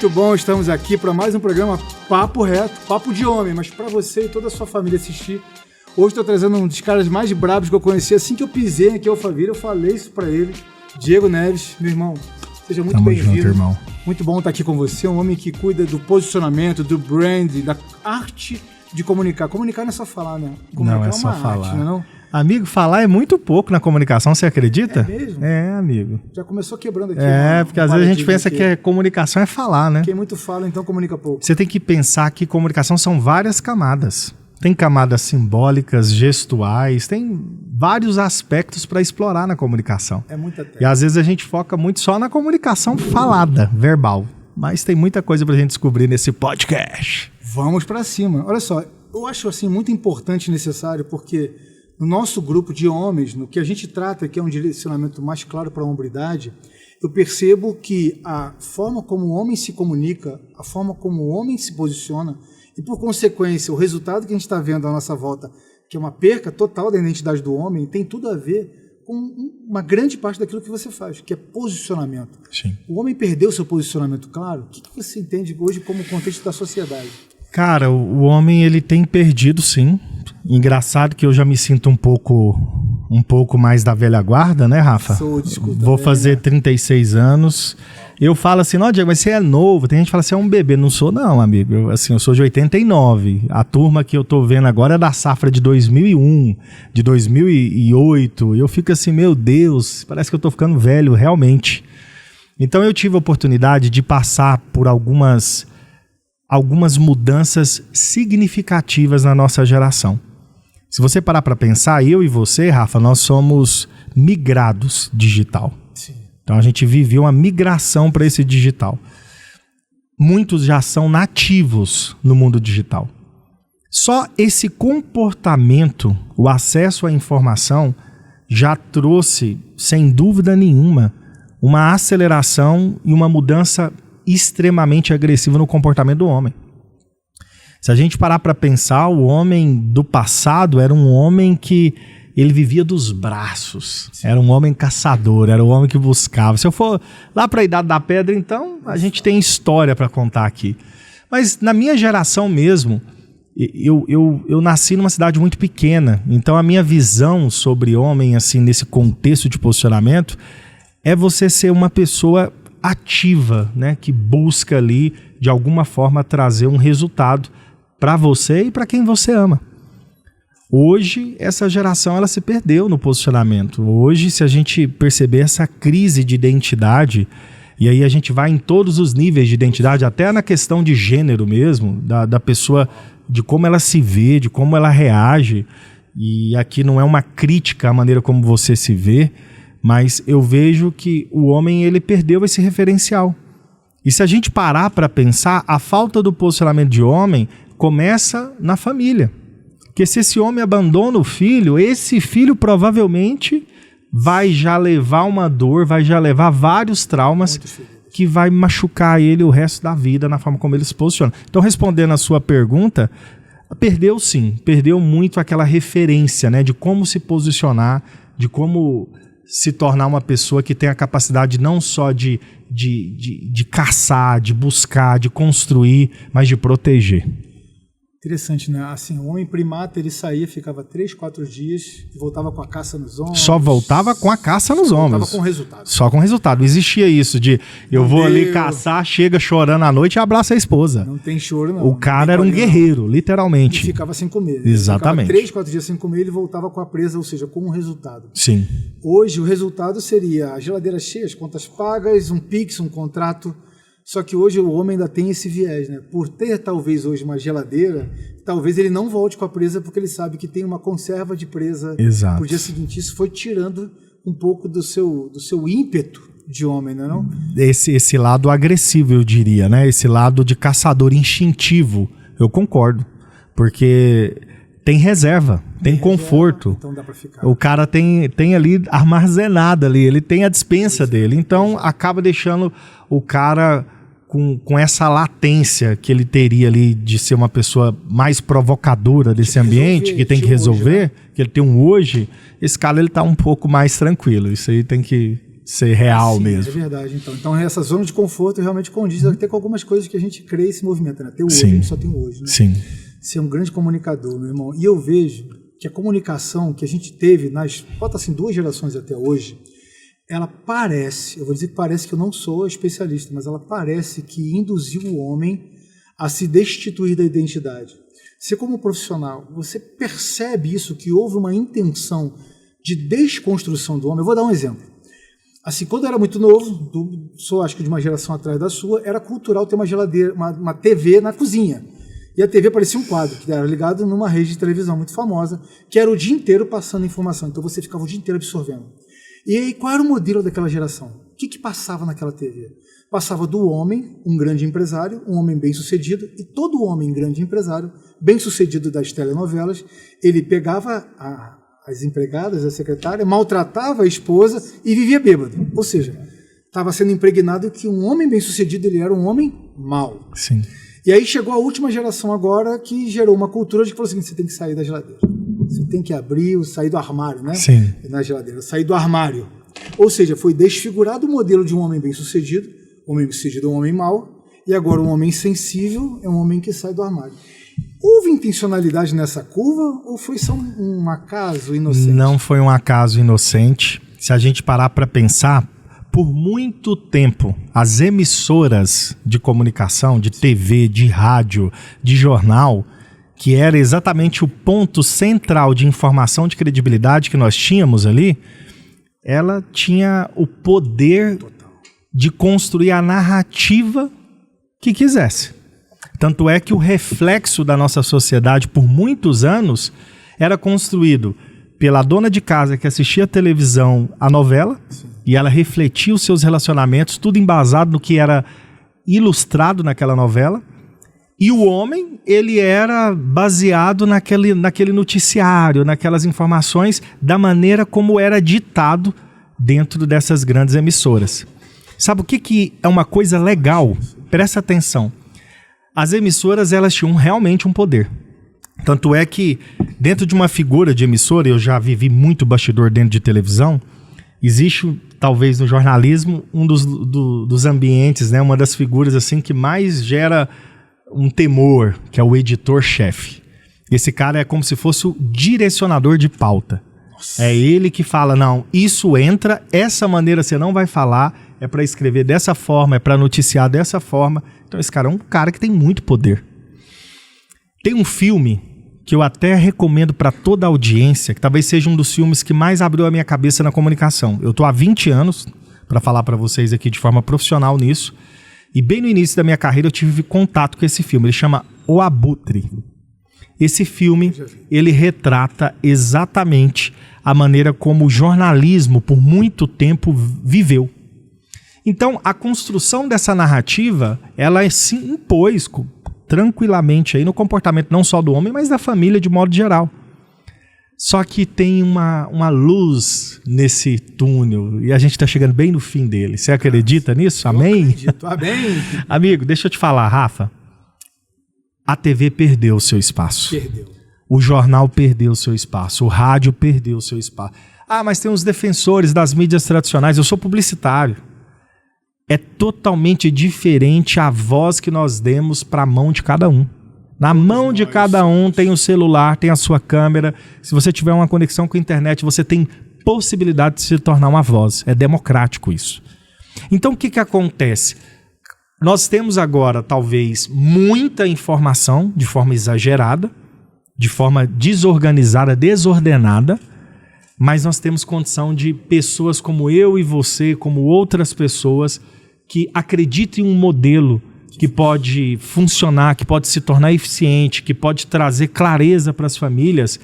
Muito bom, estamos aqui para mais um programa Papo Reto, Papo de Homem, mas para você e toda a sua família assistir. Hoje estou trazendo um dos caras mais brabos que eu conheci. Assim que eu pisei aqui em Alphaville, eu falei isso para ele. Diego Neves, meu irmão, seja muito bem-vindo. Tamo junto, irmão. Muito bom estar aqui com você, um homem que cuida do posicionamento, do brand, da arte de comunicar. Comunicar não é só falar, né? Comunicar não é só falar. Arte, não é? Amigo, falar é muito pouco na comunicação, você acredita? É mesmo? É, amigo. Já começou quebrando aqui. Porque às vezes a gente pensa que comunicação é falar, né? Quem muito fala, então comunica pouco. Você tem que pensar que comunicação são várias camadas. Tem camadas simbólicas, gestuais, tem vários aspectos para explorar na comunicação. É muita técnica. E às vezes a gente foca muito só na comunicação falada, verbal. Mas tem muita coisa pra gente descobrir nesse podcast. Vamos para cima. Olha só, eu acho assim muito importante e necessário, porque no nosso grupo de homens, no que a gente trata, que é um direcionamento mais claro para a hombridade, eu percebo que a forma como o homem se comunica, a forma como o homem se posiciona, e por consequência o resultado que a gente está vendo à nossa volta, que é uma perca total da identidade do homem, tem tudo a ver com uma grande parte daquilo que você faz, que é posicionamento. Sim. O homem perdeu seu posicionamento claro? O que você entende hoje como contexto da sociedade? Cara, o homem ele tem perdido, sim. Engraçado que eu já me sinto um pouco mais da velha guarda, né, Rafa? Vou fazer 36 anos. Eu falo assim, não, Diego, mas você é novo. Tem gente que fala assim, é um bebê. Não sou não, amigo. Eu sou de 89. A turma que eu tô vendo agora é da safra de 2001, de 2008. E eu fico assim, meu Deus, parece que eu tô ficando velho, realmente. Então eu tive a oportunidade de passar por algumas mudanças significativas na nossa geração. Se você parar para pensar, eu e você, Rafa, nós somos migrados digital. Sim. Então a gente viveu uma migração para esse digital. Muitos já são nativos no mundo digital. Só esse comportamento, o acesso à informação, já trouxe, sem dúvida nenhuma, uma aceleração e uma mudança extremamente agressiva no comportamento do homem. Se a gente parar para pensar, o homem do passado era um homem que ele vivia dos braços. Sim. Era um homem caçador, era um homem que buscava. Se eu for lá para a Idade da Pedra, então a gente tem história para contar aqui. Mas na minha geração mesmo, eu nasci numa cidade muito pequena, então a minha visão sobre homem, assim, nesse contexto de posicionamento, é você ser uma pessoa ativa, né, que busca ali, de alguma forma, trazer um resultado para você e para quem você ama. Hoje, essa geração ela se perdeu no posicionamento. Hoje, se a gente perceber essa crise de identidade, e aí a gente vai em todos os níveis de identidade, até na questão de gênero mesmo, da pessoa, de como ela se vê, de como ela reage, e aqui não é uma crítica à maneira como você se vê, mas eu vejo que o homem ele perdeu esse referencial. E se a gente parar para pensar, a falta do posicionamento de homem começa na família. Porque se esse homem abandona o filho, esse filho provavelmente vai já levar uma dor, vai já levar vários traumas que vai machucar ele o resto da vida na forma como ele se posiciona. Então, respondendo a sua pergunta, perdeu sim, perdeu muito aquela referência, né, de como se posicionar, de como se tornar uma pessoa que tem a capacidade não só de caçar, de buscar, de construir, mas de proteger. Interessante, né? Assim, o homem primata, ele saía, ficava 3, 4 dias e voltava com a caça nos ombros. Só voltava com a caça nos ombros. Voltava com resultado. Só com resultado. Não existia isso de ali caçar, chega chorando à noite e abraça a esposa. Não tem choro, não. O cara era um guerreiro, literalmente. E ficava sem comer. Exatamente. Ficava 3, 4 dias sem comer e ele voltava com a presa, ou seja, com um resultado. Sim. Hoje, o resultado seria a geladeira cheia, as contas pagas, um Pix, um contrato. Só que hoje o homem ainda tem esse viés, né? Por ter talvez hoje uma geladeira, talvez ele não volte com a presa porque ele sabe que tem uma conserva de presa. Exato. No dia seguinte. Isso foi tirando um pouco do seu ímpeto de homem, não é não? Esse lado agressivo, eu diria, né? Esse lado de caçador instintivo, eu concordo. Porque tem reserva, tem conforto. Então dá pra ficar. O cara tem ali armazenado ali, ele tem a despensa dele. Então acaba deixando o cara com essa latência que ele teria ali de ser uma pessoa mais provocadora desse ambiente, que tem que resolver, hoje, né? Que ele tem um hoje, esse cara ele tá um pouco mais tranquilo. Isso aí tem que ser real Sim, mesmo. É verdade. Então essa zona de conforto realmente condiz até com algumas coisas que a gente crê esse movimento, né? Até o hoje, Sim. a gente só tem o hoje, né? Sim. Ser um grande comunicador, meu irmão. E eu vejo que a comunicação que a gente teve bota assim, 2 gerações até hoje, ela parece, eu vou dizer que parece que eu não sou especialista, mas ela parece que induziu o homem a se destituir da identidade. Você como profissional, você percebe isso, que houve uma intenção de desconstrução do homem? Eu vou dar um exemplo. Assim, quando eu era muito novo, sou acho que de uma geração atrás da sua, era cultural ter uma geladeira, uma TV na cozinha. E a TV parecia um quadro, que era ligado numa rede de televisão muito famosa, que era o dia inteiro passando informação. Então você ficava o dia inteiro absorvendo. E aí, qual era o modelo daquela geração? O que passava naquela TV? Passava do homem, um grande empresário, um homem bem-sucedido, e todo homem grande empresário, bem-sucedido das telenovelas, ele pegava as empregadas, a secretária, maltratava a esposa e vivia bêbado. Ou seja, estava sendo impregnado que um homem bem-sucedido ele era um homem mau. Sim. E aí chegou a última geração agora que gerou uma cultura de que falou assim, você tem que sair da geladeira. Você tem que sair do armário, né? Sim. Na geladeira, sair do armário. Ou seja, foi desfigurado o modelo de um homem bem-sucedido. O homem bem-sucedido é um homem mau, e agora um homem sensível é um homem que sai do armário. Houve intencionalidade nessa curva ou foi só um acaso inocente? Não foi um acaso inocente. Se a gente parar para pensar, por muito tempo, as emissoras de comunicação, de TV, de rádio, de jornal, que era exatamente o ponto central de informação, de credibilidade que nós tínhamos ali, ela tinha o poder de construir a narrativa que quisesse. Tanto é que o reflexo da nossa sociedade, por muitos anos, era construído pela dona de casa que assistia a televisão, a novela, sim, e ela refletia os seus relacionamentos, tudo embasado no que era ilustrado naquela novela. E o homem, ele era baseado naquele noticiário, naquelas informações, da maneira como era ditado dentro dessas grandes emissoras. Sabe o que é uma coisa legal? Presta atenção. As emissoras, elas tinham realmente um poder. Tanto é que, dentro de uma figura de emissora, eu já vivi muito bastidor dentro de televisão, existe, talvez no jornalismo, um dos ambientes, né, uma das figuras assim que mais gera um temor, que é o editor-chefe. Esse cara é como se fosse o direcionador de pauta. Nossa. É ele que fala, não, isso entra, essa maneira você não vai falar, é para escrever dessa forma, é para noticiar dessa forma. Então esse cara é um cara que tem muito poder. Tem um filme que eu até recomendo para toda a audiência, que talvez seja um dos filmes que mais abriu a minha cabeça na comunicação. Eu estou há 20 anos para falar para vocês aqui de forma profissional nisso. E bem no início da minha carreira eu tive contato com esse filme. Ele chama O Abutre. Esse filme, ele retrata exatamente a maneira como o jornalismo por muito tempo viveu. Então, a construção dessa narrativa, ela se impôs tranquilamente aí no comportamento não só do homem, mas da família de modo geral. Só que tem uma luz nesse túnel e a gente está chegando bem no fim dele. Você acredita nisso? Amém? Eu acredito. Amém. Amigo, deixa eu te falar, Rafa. A TV perdeu o seu espaço. Perdeu. O jornal perdeu o seu espaço. O rádio perdeu o seu espaço. Ah, mas tem os defensores das mídias tradicionais. Eu sou publicitário. É totalmente diferente a voz que nós demos para a mão de cada um. Na mão de cada um tem o celular, tem a sua câmera. Se você tiver uma conexão com a internet, você tem possibilidade de se tornar uma voz. É democrático isso. Então o que acontece? Nós temos agora, talvez, muita informação de forma exagerada, de forma desorganizada, desordenada, mas nós temos condição de pessoas como eu e você, como outras pessoas, que acreditam em um modelo que pode funcionar, que pode se tornar eficiente, que pode trazer clareza para as famílias,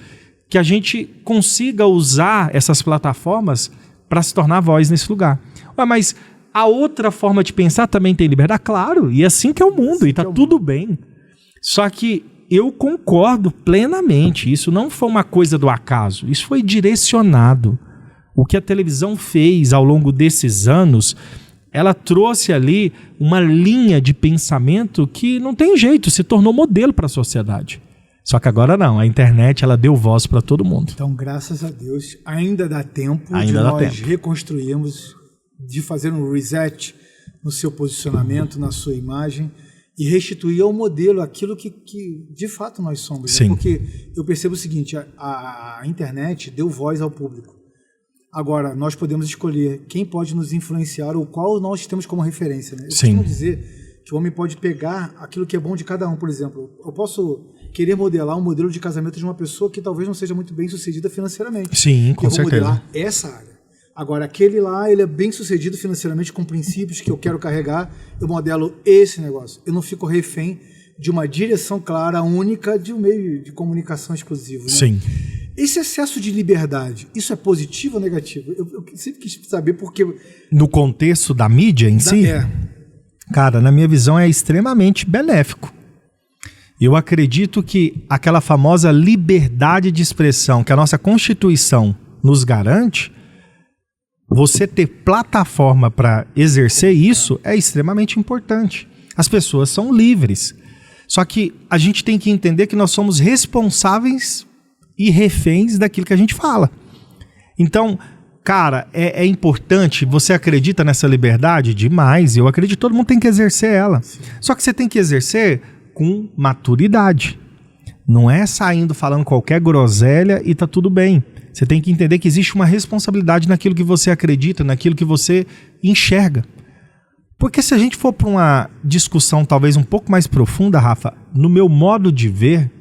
que a gente consiga usar essas plataformas para se tornar voz nesse lugar. Ué, mas a outra forma de pensar também tem liberdade? Claro, e assim que é o mundo, e está tudo bem. Só que eu concordo plenamente, isso não foi uma coisa do acaso, isso foi direcionado. O que a televisão fez ao longo desses anos, ela trouxe ali uma linha de pensamento que não tem jeito, se tornou modelo para a sociedade. Só que agora não, a internet ela deu voz para todo mundo. Então, graças a Deus, ainda dá tempo de nós reconstruirmos de fazer um reset no seu posicionamento, na sua imagem, e restituir ao modelo aquilo que de fato nós somos. Né? Porque eu percebo o seguinte, a internet deu voz ao público. Agora, nós podemos escolher quem pode nos influenciar ou qual nós temos como referência. Né? Eu costumo dizer que o homem pode pegar aquilo que é bom de cada um. Por exemplo, eu posso querer modelar um modelo de casamento de uma pessoa que talvez não seja muito bem sucedida financeiramente. Sim, com certeza. Eu vou modelar essa área. Agora, aquele lá, ele é bem sucedido financeiramente com princípios que eu quero carregar, eu modelo esse negócio. Eu não fico refém de uma direção clara, única, de um meio de comunicação exclusivo. Né? Sim. Esse excesso de liberdade, isso é positivo ou negativo? Eu sempre quis saber porque... No contexto da mídia em si? Cara, na minha visão é extremamente benéfico. Eu acredito que aquela famosa liberdade de expressão que a nossa Constituição nos garante, você ter plataforma para exercer isso é extremamente importante. As pessoas são livres. Só que a gente tem que entender que nós somos responsáveis e reféns daquilo que a gente fala. Então, cara, é importante. Você acredita nessa liberdade? Demais. Eu acredito que todo mundo tem que exercer ela. Sim. Só que você tem que exercer com maturidade. Não é saindo falando qualquer groselha e tá tudo bem. Você tem que entender que existe uma responsabilidade naquilo que você acredita, naquilo que você enxerga. Porque se a gente for para uma discussão talvez um pouco mais profunda, Rafa, no meu modo de ver,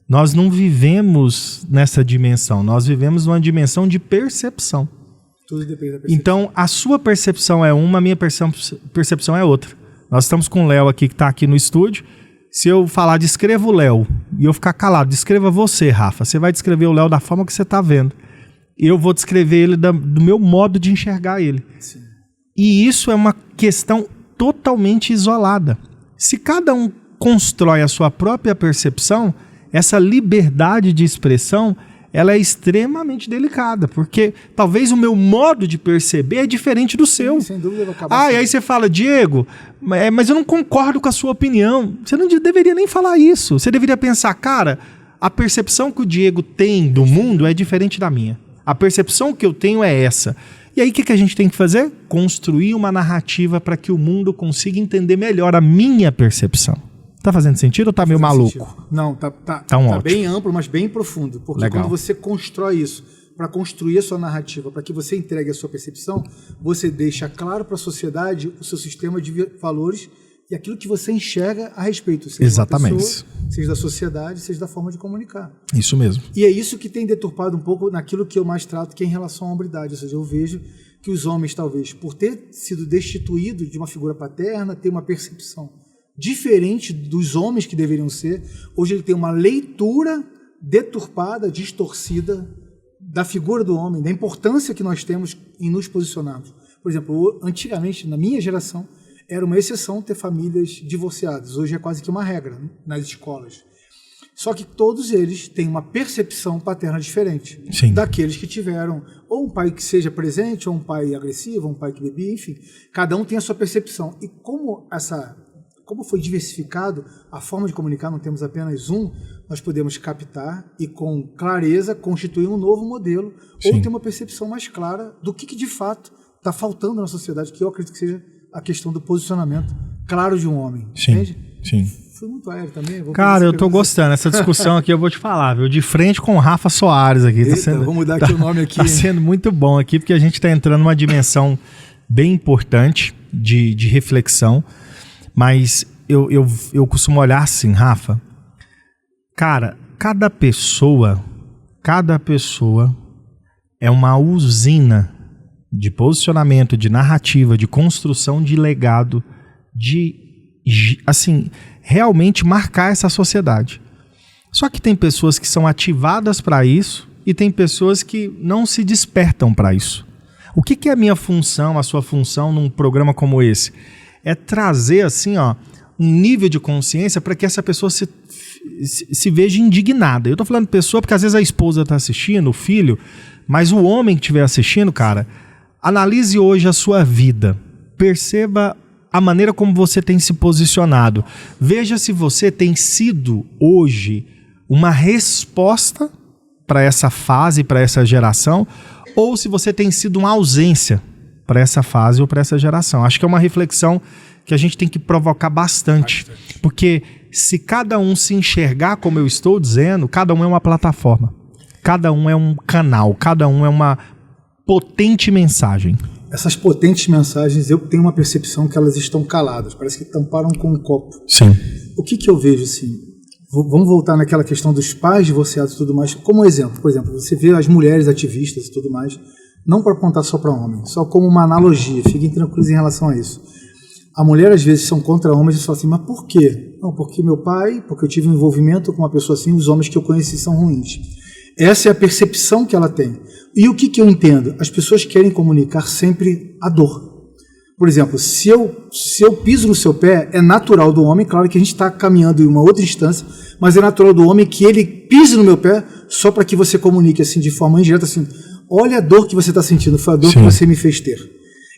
nós não vivemos nessa dimensão. Nós vivemos numa dimensão de percepção. Tudo depende da percepção. Então, a sua percepção é uma, a minha percepção é outra. Nós estamos com o Léo aqui, que está aqui no estúdio. Se eu falar, descreva o Léo, e eu ficar calado, descreva você, Rafa. Você vai descrever o Léo da forma que você está vendo. Eu vou descrever ele do meu modo de enxergar ele. Sim. E isso é uma questão totalmente isolada. Se cada um constrói a sua própria percepção, essa liberdade de expressão, ela é extremamente delicada, porque talvez o meu modo de perceber é diferente do seu. Sem dúvida, vai acabar e aí você fala, Diego, mas eu não concordo com a sua opinião. Você não deveria nem falar isso. Você deveria pensar, cara, a percepção que o Diego tem do mundo é diferente da minha. A percepção que eu tenho é essa. E aí o que a gente tem que fazer? Construir uma narrativa para que o mundo consiga entender melhor a minha percepção. Tá fazendo sentido ou tá meio maluco? Sentido. Não, tá bem amplo, mas bem profundo. Porque Legal. Quando você constrói isso, para construir a sua narrativa, para que você entregue a sua percepção, você deixa claro para a sociedade o seu sistema de valores e aquilo que você enxerga a respeito. Seja Exatamente. Da pessoa, seja da sociedade, seja da forma de comunicar. Isso mesmo. E é isso que tem deturpado um pouco naquilo que eu mais trato, que é em relação à hombridade. Ou seja, eu vejo que os homens, talvez, por ter sido destituídos de uma figura paterna, têm uma percepção diferente dos homens que deveriam ser. Hoje ele tem uma leitura deturpada, distorcida da figura do homem, da importância que nós temos em nos posicionarmos. Por exemplo, antigamente, na minha geração, era uma exceção ter famílias divorciadas. Hoje é quase que uma regra nas escolas. Só que todos eles têm uma percepção paterna diferente. Sim. Daqueles que tiveram ou um pai que seja presente, ou um pai agressivo, ou um pai que bebia, enfim. Cada um tem a sua percepção. E como foi diversificado a forma de comunicar, não temos apenas um, nós podemos captar e com clareza constituir um novo modelo. Sim. Ou ter uma percepção mais clara do que de fato está faltando na sociedade, que eu acredito que seja a questão do posicionamento claro de um homem. Sim. Entende? Sim. Foi muito aéreo também. Cara, eu tô gostando. Essa discussão aqui eu vou te falar, viu? De frente com o Rafa Soares aqui. Eita, vou mudar aqui o nome aqui. Tá sendo muito bom aqui, porque a gente tá entrando numa dimensão bem importante de reflexão. Mas eu costumo olhar assim, Rafa. Cara, cada pessoa é uma usina de posicionamento, de narrativa, de construção de legado, de, assim, realmente marcar essa sociedade. Só que tem pessoas que são ativadas para isso e tem pessoas que não se despertam para isso. O que é a minha função, a sua função num programa como esse? É trazer, assim, ó, um nível de consciência para que essa pessoa se veja indignada. Eu tô falando pessoa porque às vezes a esposa tá assistindo, o filho, mas o homem que estiver assistindo, cara, analise hoje a sua vida. Perceba a maneira como você tem se posicionado. Veja se você tem sido hoje uma resposta para essa fase, para essa geração, ou se você tem sido uma ausência para essa fase ou para essa geração. Acho que é uma reflexão que a gente tem que provocar bastante. Porque se cada um se enxergar como eu estou dizendo, cada um é uma plataforma. Cada um é um canal. Cada um é uma potente mensagem. Essas potentes mensagens, eu tenho uma percepção que elas estão caladas. Parece que tamparam com um copo. Sim. O que eu vejo assim? Vamos voltar naquela questão dos pais divorciados e tudo mais. Como exemplo, por exemplo, você vê as mulheres ativistas e tudo mais, não para apontar só para homem, só como uma analogia. Fiquem tranquilos em relação a isso. A mulher, às vezes, são contra homens e falam assim, mas por quê? Não, porque meu pai, porque eu tive um envolvimento com uma pessoa assim, os homens que eu conheci são ruins. Essa é a percepção que ela tem. E o que eu entendo? As pessoas querem comunicar sempre a dor. Por exemplo, se eu piso no seu pé, é natural do homem, claro que a gente está caminhando em uma outra instância, mas é natural do homem que ele pise no meu pé só para que você comunique assim de forma indireta, assim, olha a dor que você está sentindo, foi a dor que você me fez ter.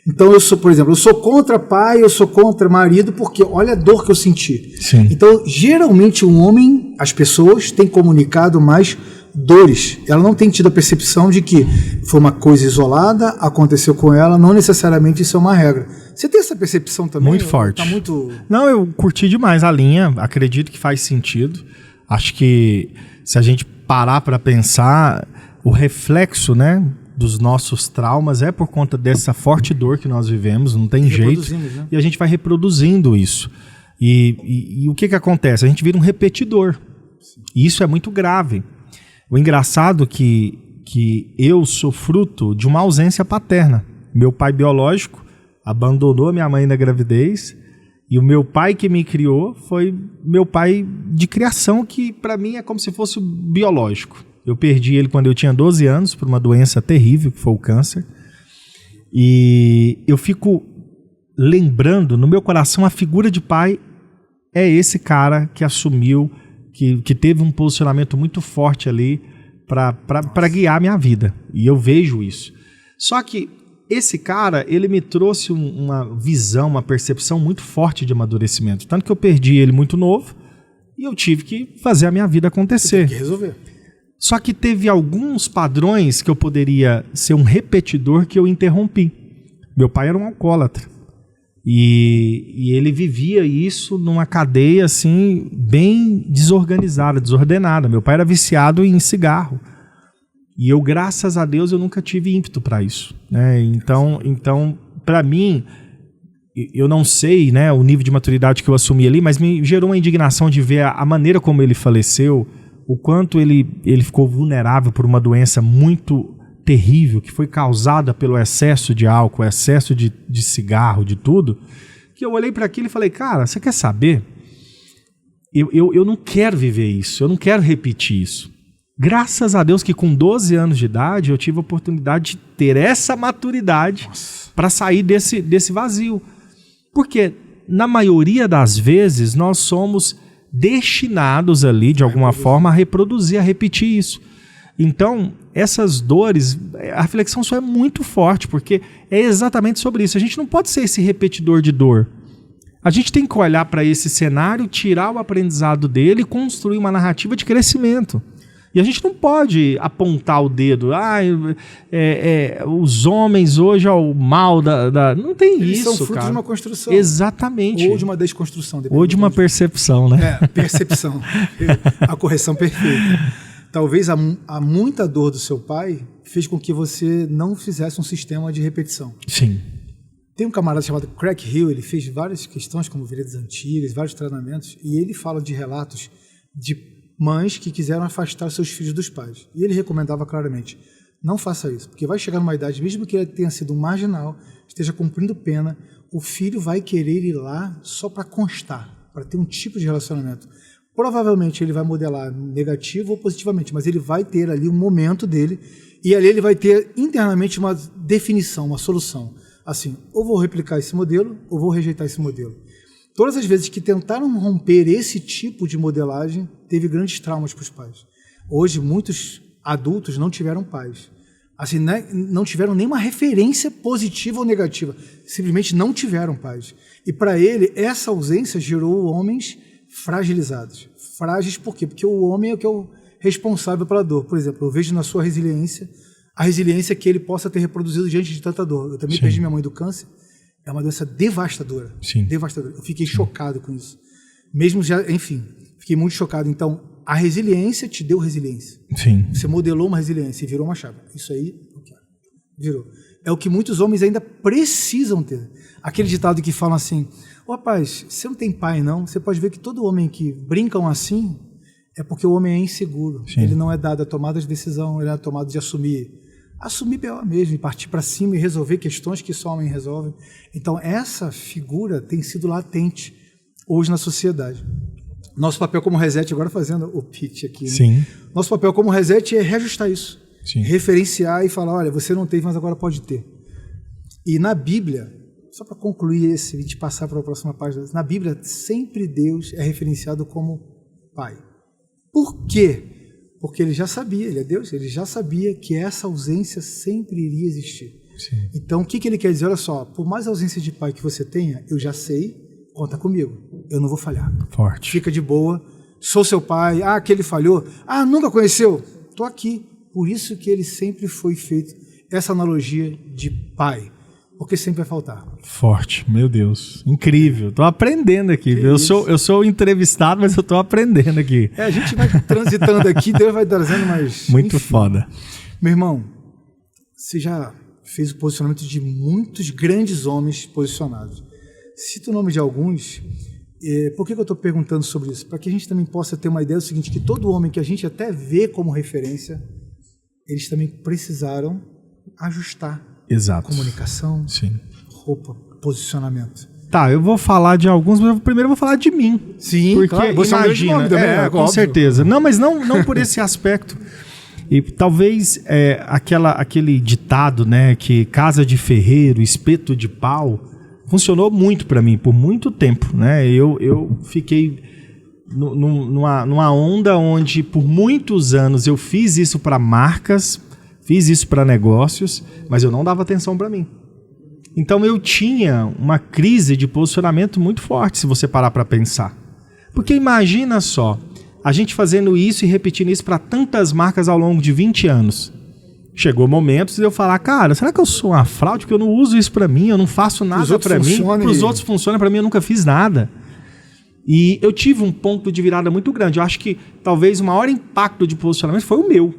Então eu sou, por exemplo, eu sou contra pai, eu sou contra marido, porque olha a dor que eu senti. Sim. Então, geralmente um homem, as pessoas têm comunicado mais dores. Ela não tem tido a percepção de que foi uma coisa isolada, aconteceu com ela, não necessariamente isso é uma regra. Você tem essa percepção também? Muito forte. Tá muito... Não, eu curti demais a linha, acredito que faz sentido. Acho que se a gente parar para pensar, o reflexo, né, dos nossos traumas é por conta dessa forte dor que nós vivemos, não tem jeito. Né? E a gente vai reproduzindo isso. E o que acontece? A gente vira um repetidor. E isso é muito grave. O engraçado é que eu sou fruto de uma ausência paterna. Meu pai biológico abandonou minha mãe na gravidez e o meu pai que me criou foi meu pai de criação, que para mim é como se fosse biológico. Eu perdi ele quando eu tinha 12 anos por uma doença terrível, que foi o câncer. E eu fico lembrando, no meu coração, a figura de pai é esse cara que assumiu, que teve um posicionamento muito forte ali para guiar a minha vida. E eu vejo isso. Só que esse cara, ele me trouxe uma visão, uma percepção muito forte de amadurecimento. Tanto que eu perdi ele muito novo e eu tive que fazer a minha vida acontecer. Tem que resolver. Só que teve alguns padrões que eu poderia ser um repetidor que eu interrompi. Meu pai era um alcoólatra. E ele vivia isso numa cadeia assim, bem desorganizada, desordenada. Meu pai era viciado em cigarro. E eu, graças a Deus, eu nunca tive ímpeto para isso, né? Então para mim, eu não sei, né, o nível de maturidade que eu assumi ali, mas me gerou uma indignação de ver a maneira como ele faleceu, o quanto ele ficou vulnerável por uma doença muito terrível, que foi causada pelo excesso de álcool, excesso de cigarro, de tudo, que eu olhei para aquilo e falei, cara, você quer saber? Eu não quero viver isso, eu não quero repetir isso. Graças a Deus que com 12 anos de idade eu tive a oportunidade de ter essa maturidade para sair desse vazio. Porque na maioria das vezes nós somos destinados ali, de alguma forma, a reproduzir, a repetir isso. Então, essas dores, a reflexão só é muito forte, porque é exatamente sobre isso. A gente não pode ser esse repetidor de dor. A gente tem que olhar para esse cenário, tirar o aprendizado dele e construir uma narrativa de crescimento. E a gente não pode apontar o dedo. Os homens hoje, o mal da... Não tem Eles isso, são frutos cara. de uma construção. Exatamente. Ou de uma desconstrução. Ou de uma percepção, né? Percepção. A correção perfeita. Talvez a muita dor do seu pai fez com que você não fizesse um sistema de repetição. Sim. Tem um camarada chamado Craig Hill, ele fez várias questões como veredas antigas, vários treinamentos, e ele fala de relatos de mães que quiseram afastar seus filhos dos pais. E ele recomendava claramente, não faça isso, porque vai chegar numa idade, mesmo que ele tenha sido um marginal, esteja cumprindo pena, o filho vai querer ir lá só para constar, para ter um tipo de relacionamento. Provavelmente ele vai modelar negativo ou positivamente, mas ele vai ter ali um momento dele, e ali ele vai ter internamente uma definição, uma solução. Assim, ou vou replicar esse modelo, ou vou rejeitar esse modelo. Todas as vezes que tentaram romper esse tipo de modelagem, teve grandes traumas para os pais. Hoje, muitos adultos não tiveram pais. Assim, né, não tiveram nenhuma referência positiva ou negativa. Simplesmente não tiveram pais. E para ele, essa ausência gerou homens fragilizados. Frágeis por quê? Porque o homem é o que é o responsável pela dor. Por exemplo, eu vejo na sua resiliência A resiliência é que ele possa ter reproduzido diante de tanta dor. Eu também perdi minha mãe do câncer. É uma doença devastadora. Sim. Devastadora. Eu fiquei chocado com isso. Mesmo já, enfim, fiquei muito chocado. Então, a resiliência te deu resiliência. Sim. Você modelou uma resiliência e virou uma chave. Isso aí, virou. É o que muitos homens ainda precisam ter. Aquele ditado que falam assim, rapaz, você não tem pai não, você pode ver que todo homem que brincam assim, é porque o homem é inseguro. Sim. Ele não é dado a tomada de decisão, ele é tomado de assumir B.O. mesmo, e partir para cima e resolver questões que só o homem resolve. Então, essa figura tem sido latente hoje na sociedade. Nosso papel como Reset, agora fazendo o pitch aqui, né? Sim. Nosso papel como Reset é reajustar isso. Sim. Referenciar e falar, olha, você não teve, mas agora pode ter. E na Bíblia, só para concluir esse, a gente passar para a próxima página, na Bíblia sempre Deus é referenciado como Pai. Por quê? Porque ele já sabia, ele é Deus, ele já sabia que essa ausência sempre iria existir. Sim. Então, o que ele quer dizer? Olha só, por mais ausência de pai que você tenha, eu já sei, conta comigo, eu não vou falhar. Forte. Fica de boa, sou seu pai, que ele falhou, nunca conheceu, estou aqui. Por isso que ele sempre foi feito, essa analogia de pai, porque sempre vai faltar. Forte, meu Deus, incrível, tô aprendendo aqui, eu sou o entrevistado, mas eu tô aprendendo aqui. A gente vai transitando aqui, Deus vai trazendo mais... Muito enfim. foda. Meu irmão, você já fez o posicionamento de muitos grandes homens posicionados. Cito o nome de alguns. Por que eu estou perguntando sobre isso? Para que a gente também possa ter uma ideia do seguinte, que todo homem que a gente até vê como referência, eles também precisaram ajustar. Exato. Comunicação, sim, roupa, posicionamento. Tá, eu vou falar de alguns, mas primeiro eu vou falar de mim. Sim, porque claro. Você imagina, é um também, com certeza. Não, mas não por esse aspecto. E talvez aquele ditado, né, que casa de ferreiro, espeto de pau, funcionou muito para mim por muito tempo, né? Eu fiquei numa onda onde por muitos anos eu fiz isso para marcas, fiz isso para negócios, mas eu não dava atenção para mim. Então eu tinha uma crise de posicionamento muito forte, se você parar para pensar. Porque imagina só, a gente fazendo isso e repetindo isso para tantas marcas ao longo de 20 anos. Chegou momentos de eu falar, cara, será que eu sou uma fraude? Porque eu não uso isso para mim, eu não faço nada para mim. Para os outros funciona, para mim eu nunca fiz nada. E eu tive um ponto de virada muito grande. Eu acho que talvez o maior impacto de posicionamento foi o meu.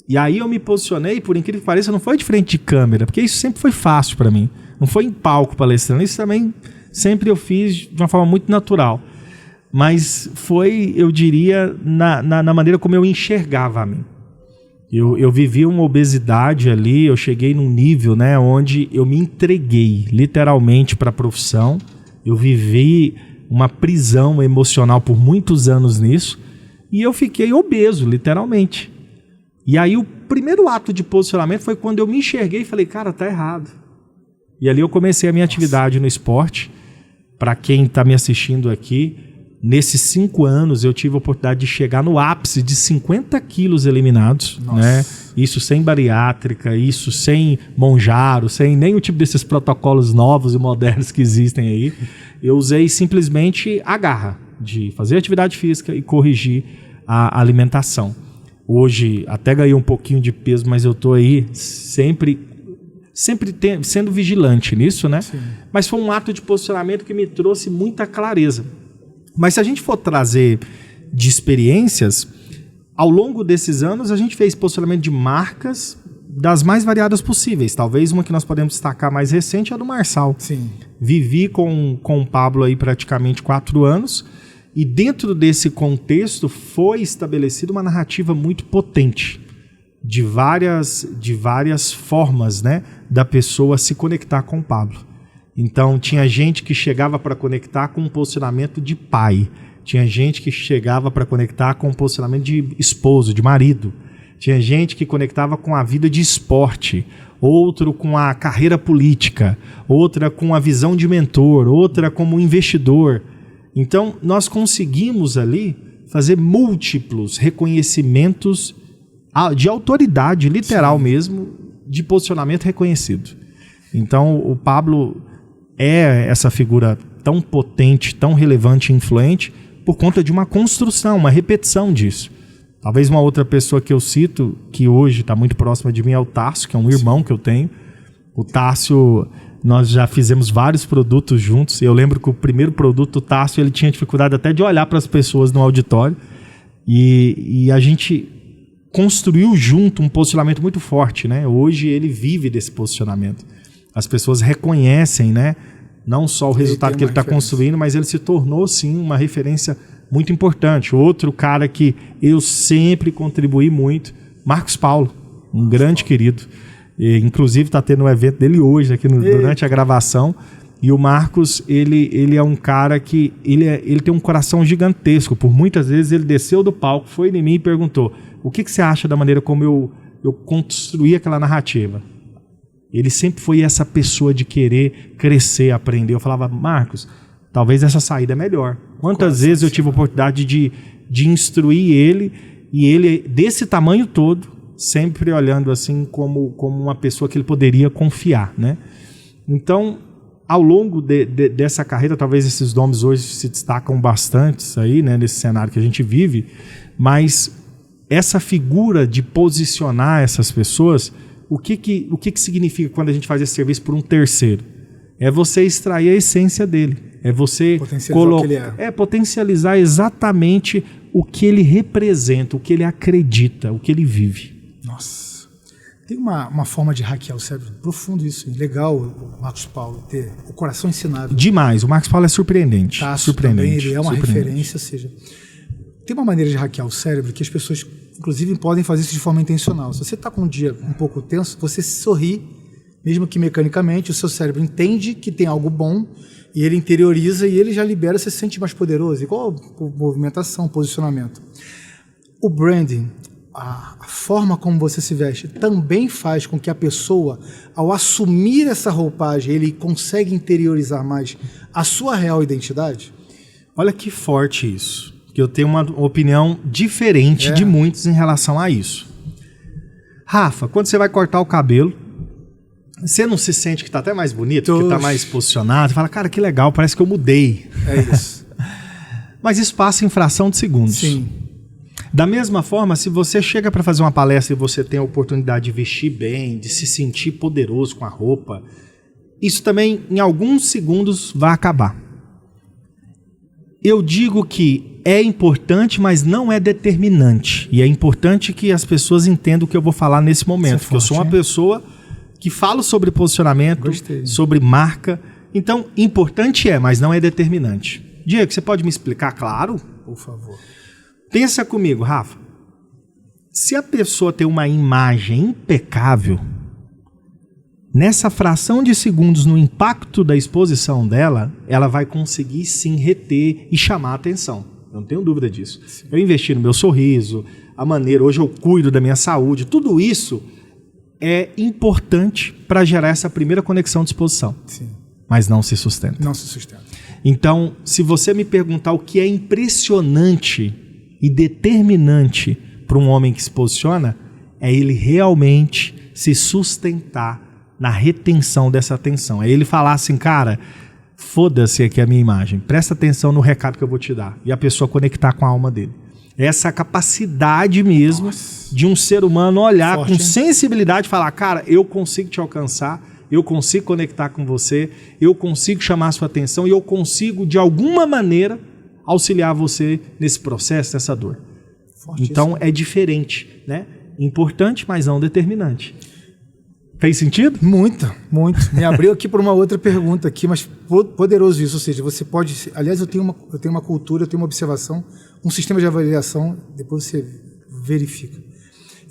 E aí eu me posicionei, por incrível que pareça, não foi de frente de câmera, porque isso sempre foi fácil para mim. Não foi em palco palestrando, isso também sempre eu fiz de uma forma muito natural. Mas foi, eu diria, na maneira como eu enxergava a mim. Eu vivi uma obesidade ali, eu cheguei num nível, né, onde eu me entreguei literalmente para a profissão. Eu vivi uma prisão emocional por muitos anos nisso e eu fiquei obeso, literalmente. E aí o primeiro ato de posicionamento foi quando eu me enxerguei e falei, cara, tá errado. E ali eu comecei a minha atividade no esporte. Para quem está me assistindo aqui, nesses 5 anos eu tive a oportunidade de chegar no ápice de 50 quilos eliminados, né? Isso sem bariátrica, isso sem Monjaro, sem nenhum tipo desses protocolos novos e modernos que existem aí. Eu usei simplesmente a garra de fazer atividade física e corrigir a alimentação. Hoje até ganhei um pouquinho de peso, mas eu estou aí sempre sendo vigilante nisso, né? Sim. Mas foi um ato de posicionamento que me trouxe muita clareza. Mas se a gente for trazer de experiências, ao longo desses anos a gente fez posicionamento de marcas das mais variadas possíveis. Talvez uma que nós podemos destacar mais recente é a do Marçal. Sim. Vivi com o Pablo aí praticamente 4 anos e dentro desse contexto foi estabelecida uma narrativa muito potente de várias formas, né, da pessoa se conectar com o Pablo. Então, tinha gente que chegava para conectar com um posicionamento de pai. Tinha gente que chegava para conectar com um posicionamento de esposo, de marido. Tinha gente que conectava com a vida de esporte. Outro com a carreira política. Outra com a visão de mentor. Outra como investidor. Então, nós conseguimos ali fazer múltiplos reconhecimentos de autoridade, literal mesmo, de posicionamento reconhecido. Então, o Pablo é essa figura tão potente, tão relevante e influente por conta de uma construção, uma repetição disso. Talvez uma outra pessoa que eu cito, que hoje está muito próxima de mim, é o Tássio, que é um irmão que eu tenho. O Tássio, nós já fizemos vários produtos juntos. Eu lembro que o primeiro produto, o Tássio, ele tinha dificuldade até de olhar para as pessoas no auditório. E a gente construiu junto um posicionamento muito forte, né? Hoje ele vive desse posicionamento. As pessoas reconhecem, né? Não só o resultado que ele está construindo, mas ele se tornou, sim, uma referência muito importante. Outro cara que eu sempre contribuí muito, Marcos Paulo, um grande querido. E, inclusive está tendo um evento dele hoje, aqui durante a gravação. E o Marcos, ele é um cara que ele tem um coração gigantesco. Por muitas vezes ele desceu do palco, foi em mim e perguntou: o que você acha da maneira como eu construí aquela narrativa? Ele sempre foi essa pessoa de querer crescer, aprender. Eu falava: Marcos, talvez essa saída é melhor. Quantas vezes eu tive a oportunidade de instruir ele, e ele, desse tamanho todo, sempre olhando assim como uma pessoa que ele poderia confiar, né? Então, ao longo dessa carreira, talvez esses nomes hoje se destacam bastante aí, né, nesse cenário que a gente vive, mas essa figura de posicionar essas pessoas, o que significa quando a gente faz esse serviço por um terceiro? É você extrair a essência dele. É você potencializar exatamente o que ele representa, o que ele acredita, o que ele vive. Nossa. Tem uma forma de hackear o cérebro profundo isso. Legal o Marcos Paulo ter o coração ensinável. Demais. O Marcos Paulo é surpreendente. Surpreendente. Também, ele é uma referência, ou seja, tem uma maneira de hackear o cérebro que as pessoas, inclusive, podem fazer isso de forma intencional. Se você está com um dia um pouco tenso, você sorri, mesmo que mecanicamente, o seu cérebro entende que tem algo bom e ele interioriza e ele já libera, você se sente mais poderoso, igual movimentação, posicionamento. O branding, a forma como você se veste, também faz com que a pessoa, ao assumir essa roupagem, ele consegue interiorizar mais a sua real identidade? Olha que forte isso. Que eu tenho uma opinião diferente de muitos em relação a isso. Rafa, quando você vai cortar o cabelo, você não se sente que está até mais bonito, que está mais posicionado? Você fala: cara, que legal, parece que eu mudei. É isso. Mas isso passa em fração de segundos. Sim. Da mesma forma, se você chega para fazer uma palestra e você tem a oportunidade de vestir bem, de se sentir poderoso com a roupa, isso também, em alguns segundos, vai acabar. Eu digo que é importante, mas não é determinante. E é importante que as pessoas entendam o que eu vou falar nesse momento. Porque eu sou uma pessoa que falo sobre posicionamento, sobre marca. Então, importante é, mas não é determinante. Diego, você pode me explicar? Claro. Por favor. Pensa comigo, Rafa. Se a pessoa tem uma imagem impecável, nessa fração de segundos, no impacto da exposição dela, ela vai conseguir sim reter e chamar a atenção. Eu não tenho dúvida disso. Sim. Eu investi no meu sorriso, a maneira, hoje eu cuido da minha saúde, tudo isso é importante para gerar essa primeira conexão de exposição. Sim. Mas não se sustenta. Não se sustenta. Então, se você me perguntar o que é impressionante e determinante para um homem que se posiciona, é ele realmente se sustentar na retenção dessa atenção. É ele falar assim: cara, foda-se aqui a minha imagem, presta atenção no recado que eu vou te dar. E a pessoa conectar com a alma dele. Essa capacidade mesmo de um ser humano olhar forte, com sensibilidade e falar: cara, eu consigo te alcançar, eu consigo conectar com você, eu consigo chamar a sua atenção e eu consigo, de alguma maneira, auxiliar você nesse processo, nessa dor. Fortíssimo. Então é diferente, né? Importante, mas não determinante. Fez sentido? Muito, muito. Me abriu aqui para uma outra pergunta aqui, mas poderoso isso. Ou seja, você pode... Aliás, eu tenho uma cultura, eu tenho uma observação, um sistema de avaliação, depois você verifica.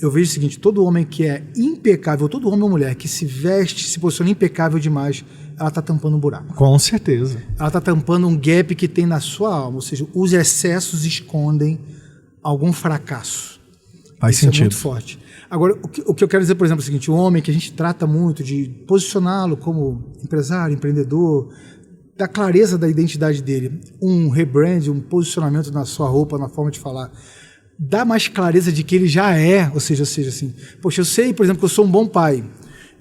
Eu vejo o seguinte: todo homem que é impecável, todo homem ou mulher que se veste, se posiciona impecável demais, ela está tampando um buraco. Com certeza. Ela está tampando um gap que tem na sua alma. Ou seja, os excessos escondem algum fracasso. Faz isso sentido. É muito forte. Agora, o que eu quero dizer, por exemplo, é o seguinte: o homem que a gente trata muito de posicioná-lo como empresário, empreendedor, da clareza da identidade dele, um rebrand, um posicionamento na sua roupa, na forma de falar, dá mais clareza de que ele já é, ou seja assim, poxa, eu sei, por exemplo, que eu sou um bom pai,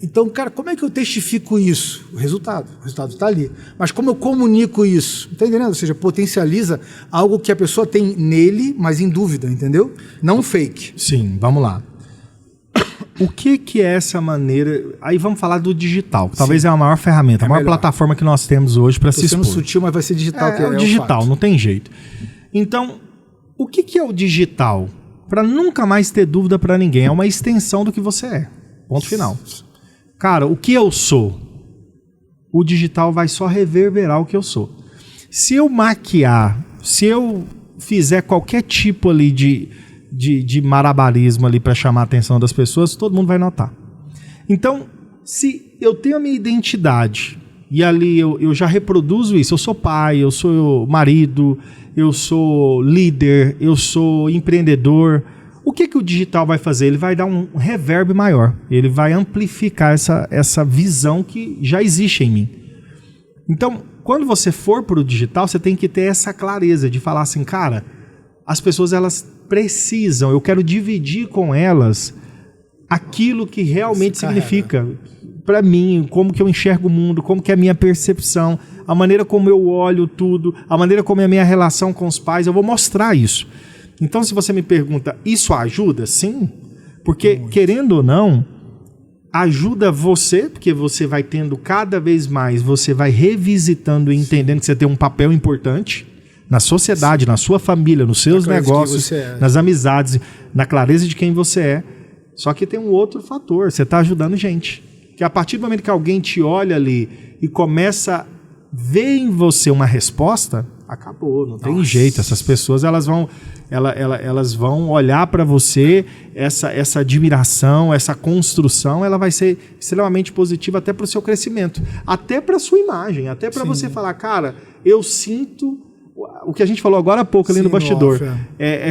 Então, cara, como é que eu testifico isso? O resultado está ali. Mas como eu comunico isso? Está entendendo? Ou seja, potencializa algo que a pessoa tem nele, mas em dúvida, entendeu? Não fake. Sim, vamos lá. O que é essa maneira... Aí vamos falar do digital, que talvez é a maior ferramenta, a maior plataforma que nós temos hoje para se expor. Tô sendo sutil, mas vai ser digital. É o digital, não tem jeito. Então, o que é o digital? Para nunca mais ter dúvida para ninguém, é uma extensão do que você é. Ponto final. Cara, o que eu sou? O digital vai só reverberar o que eu sou. Se eu maquiar, se eu fizer qualquer tipo ali de malabarismo ali para chamar a atenção das pessoas, todo mundo vai notar. Então, se eu tenho a minha identidade e ali eu já reproduzo isso, eu sou pai, eu sou marido, eu sou líder, eu sou empreendedor, o que o digital vai fazer? Ele vai dar um reverb maior, ele vai amplificar essa visão que já existe em mim. Então, quando você for para o digital, você tem que ter essa clareza de falar assim, cara, as pessoas elas precisam, eu quero dividir com elas aquilo que realmente significa para mim, como que eu enxergo o mundo, como que é a minha percepção, a maneira como eu olho tudo, a maneira como é a minha relação com os pais, eu vou mostrar isso. Então, se você me pergunta, isso ajuda? Sim, porque querendo ou não, ajuda você, porque você vai tendo cada vez mais, você vai revisitando e entendendo que você tem um papel importante na sociedade, na sua família, nos seus negócios, nas amizades, na clareza de quem você é. Só que tem um outro fator, você está ajudando gente. Que a partir do momento que alguém te olha ali e começa a ver em você uma resposta, acabou, não tem jeito. Essas pessoas elas vão olhar para você, essa admiração, essa construção, ela vai ser extremamente positiva até para o seu crescimento, até para a sua imagem, até para você falar, cara, eu sinto o que a gente falou agora há pouco ali no bastidor.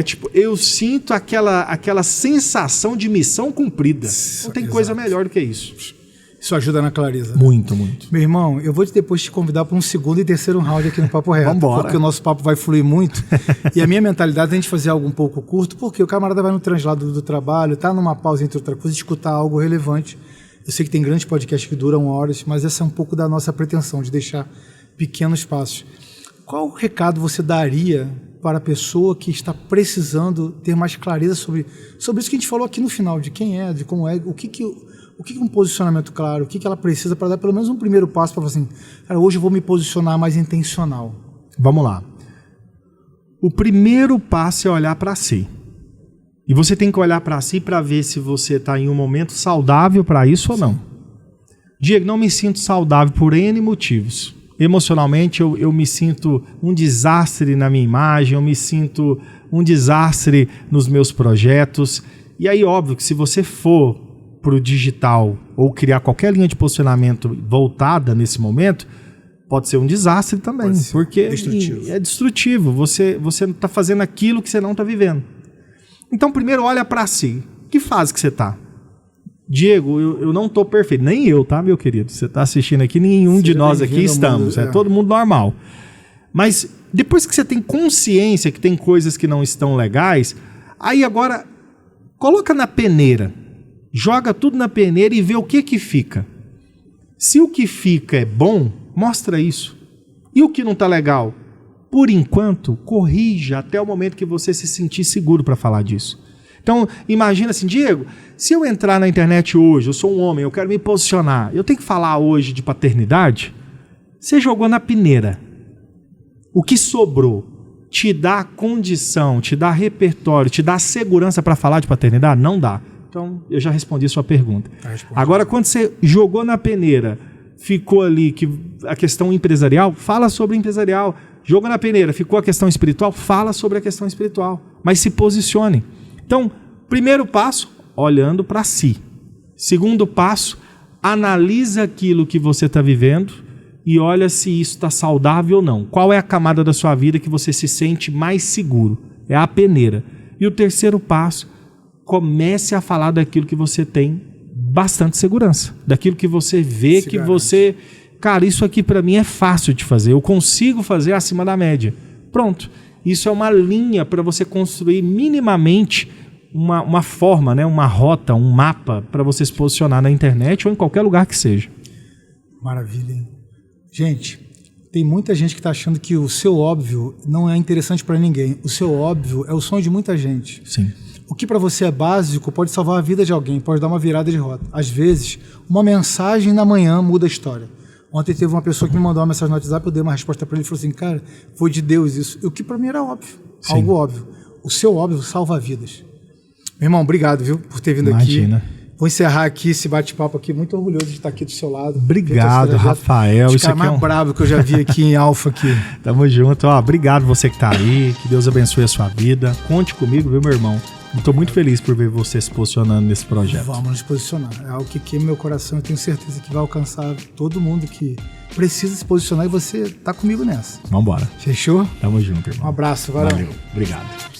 Tipo, eu sinto aquela sensação de missão cumprida. Não tem coisa melhor do que isso. Isso ajuda na clareza. Muito, muito. Meu irmão, eu vou depois te convidar para um segundo e terceiro round aqui no Papo Reto. Vambora. Porque o nosso papo vai fluir muito. E a minha mentalidade é a gente fazer algo um pouco curto, porque o camarada vai no translado do trabalho, tá numa pausa entre outra coisa, escutar algo relevante. Eu sei que tem grandes podcasts que duram horas, mas essa é um pouco da nossa pretensão, de deixar pequenos passos. Qual recado você daria para a pessoa que está precisando ter mais clareza sobre isso que a gente falou aqui no final, de quem é, de como é, o que um posicionamento claro, o que ela precisa para dar pelo menos um primeiro passo para falar assim, cara, hoje eu vou me posicionar mais intencional. Vamos lá. O primeiro passo é olhar para si. E você tem que olhar para si para ver se você está em um momento saudável para isso ou não. Diego, não me sinto saudável por N motivos. Emocionalmente eu me sinto um desastre na minha imagem, eu me sinto um desastre nos meus projetos. E aí, óbvio que se você for para o digital ou criar qualquer linha de posicionamento voltada nesse momento, pode ser um desastre também, porque é destrutivo. Você está fazendo aquilo que você não está vivendo. Então, primeiro, olha para si. Que fase que você está? Diego, eu não estou perfeito. Nem eu, tá, meu querido? Você está assistindo aqui, nenhum de nós aqui estamos. É todo mundo normal. Mas depois que você tem consciência que tem coisas que não estão legais, aí agora coloca na peneira. Joga tudo na peneira e vê o que fica. Se o que fica é bom, mostra isso. E o que não está legal? Por enquanto, corrija até o momento que você se sentir seguro para falar disso. Então, imagina assim, Diego, se eu entrar na internet hoje, eu sou um homem, eu quero me posicionar, eu tenho que falar hoje de paternidade? Você jogou na peneira. O que sobrou te dá condição, te dá repertório, te dá segurança para falar de paternidade? Não dá. Então, eu já respondi a sua pergunta. Agora, quando você jogou na peneira, ficou ali a questão empresarial, fala sobre empresarial. Jogou na peneira, ficou a questão espiritual, fala sobre a questão espiritual. Mas se posicione. Então, primeiro passo, olhando para si. Segundo passo, analisa aquilo que você está vivendo e olha se isso está saudável ou não. Qual é a camada da sua vida que você se sente mais seguro? É a peneira. E o terceiro passo, comece a falar daquilo que você tem bastante segurança. Daquilo que você vê que você... Cara, isso aqui para mim é fácil de fazer. Eu consigo fazer acima da média. Pronto. Isso é uma linha para você construir minimamente uma forma, né? Uma rota, um mapa para você se posicionar na internet ou em qualquer lugar que seja. Maravilha, hein? Gente, tem muita gente que está achando que o seu óbvio não é interessante para ninguém. O seu óbvio é o sonho de muita gente. Sim. O que para você é básico pode salvar a vida de alguém, pode dar uma virada de rota. Às vezes, uma mensagem na manhã muda a história. Ontem teve uma pessoa que me mandou uma mensagem no WhatsApp, eu dei uma resposta para ele e falou assim, cara, foi de Deus isso. O que para mim era óbvio, Sim. algo óbvio. O seu óbvio salva vidas. Meu irmão, obrigado, viu, por ter vindo Imagina. aqui. Vou encerrar aqui esse bate-papo aqui, muito orgulhoso de estar aqui do seu lado. Obrigado, Rafael. Os caras mais bravos que eu já vi aqui em Alfa aqui. Tamo junto. Ó, obrigado você que tá aí, que Deus abençoe a sua vida. Conte comigo, viu, meu irmão? Estou muito feliz por ver você se posicionando nesse projeto. Vamos nos posicionar. É algo que queima meu coração. Eu tenho certeza que vai alcançar todo mundo que precisa se posicionar e você tá comigo nessa. Vambora. Fechou? Tamo junto, irmão. Um abraço. Valeu. Obrigado.